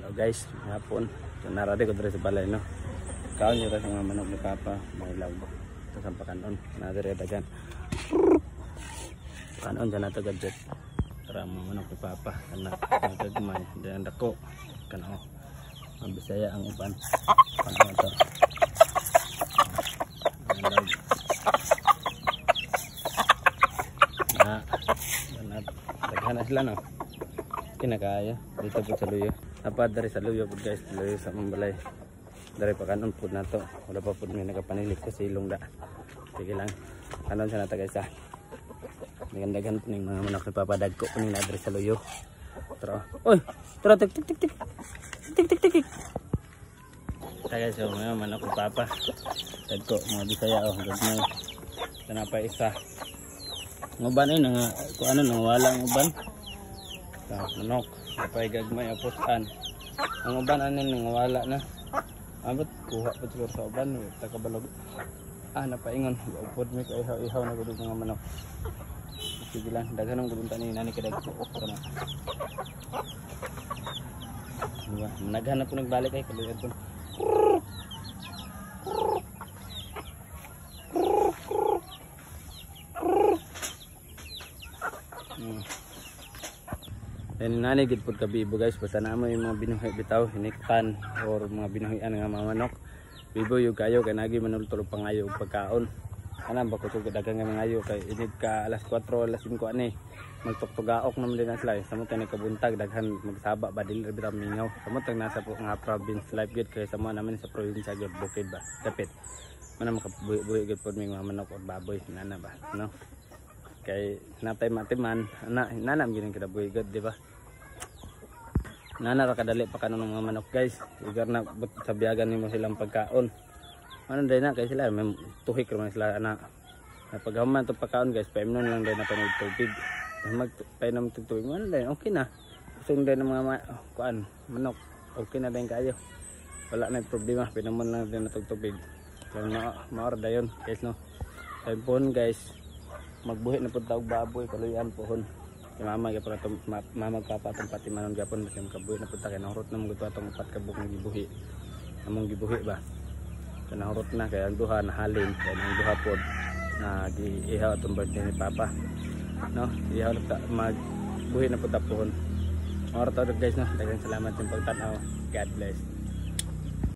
Hello guys, hapon. So, narari ko dito sa balay, no? Kaon nyo sa mga manok ni Papa, may lawbo. Ito sa pakanon, narari dagan. Pakanon dyan nato gadget. Tara mga manok ni Papa, anak, nagagmay, dyan dako. Kano, mabisaya ang upan. Kano ito. Daghan na sila, no? Kinakaya dito po sa luyo. Dapat dari sa luyo po guys, luyo sa mambalay. Dari pa kanon po na to. Wala pa po may nakapanilig kasi ilong da. Sige lang. Kanon sa nata guys ha. Magandaghan po ng mga manok ni Papa Dagko po na dari sa luyo. Tara. Oy! Tara tik tik tik tik. Tik tik tik tik. Tara guys, so mga manok ni Papa Dagko, mga Bisaya oh, good may. Sana pa isa. Nguban ay nang kuano nang wala ang uban. Manok, napay gagmay aputan. Ang uban anin nang wala na. Abot kuha pa siguro sa uban, takabalog. Napaingon, upod mi kay ihaw na gud mga manok. Sige lang, daghan ang gudunta ni nani kadagko. Kana. Diba, managhan na po nagbalik ay kaluyad po. Then nani gid pud kabibo guys, basta na mo yung mga binuhi bitaw, hinikpan or mga binuhian nga mga manok. Bibo yung kayo kay nagi manultol pangayo og pagkaon. Ana ba ko tugod dagang nga mangayo kay inid ka alas 4 alas 5 ani. Magtuktugaok naman din na sila. Samot ni kabuntag daghan magsaba ba dili bitaw mingaw. Samot nasa po nga province life gid kay samo naman sa probinsya gid bukid ba. Dapit. Man makabuhi gid pud mga manok or baboy nana ba, no? Kay natay matiman nanam gid kita buhi gid, di ba? Nana ra kadali pa kanon ng mga manok guys. Igar na sa biyagan nimo silang pagkaon. Ano day na kay sila may tuhik ra man sila ana. Napaghaman to pagkaon guys, paimnon lang day na panog tubig. Magpainom tubig man day okay na. Sunday ng mga kuan manok. Okay na din kayo. Wala na problema, pinamon lang din na tubig. So maor dayon guys, no. Time pohon guys. Magbuhi na pud taog baboy kaluyan pohon. Kay mama gyud para mama papa tong pati manon gyapon kasi makabuhi na pud ta kay nahurot na mong atong upat ka bukong gibuhi. Among gibuhi ba. Kay nahurot na kay ang duha nahalin kay ang duha pod na giihaw atong birthday ni Papa. No, ihaw ta magbuhi na pud ta pohon. Ora ta guys, no. Daghang salamat sa pagtan-aw. God bless.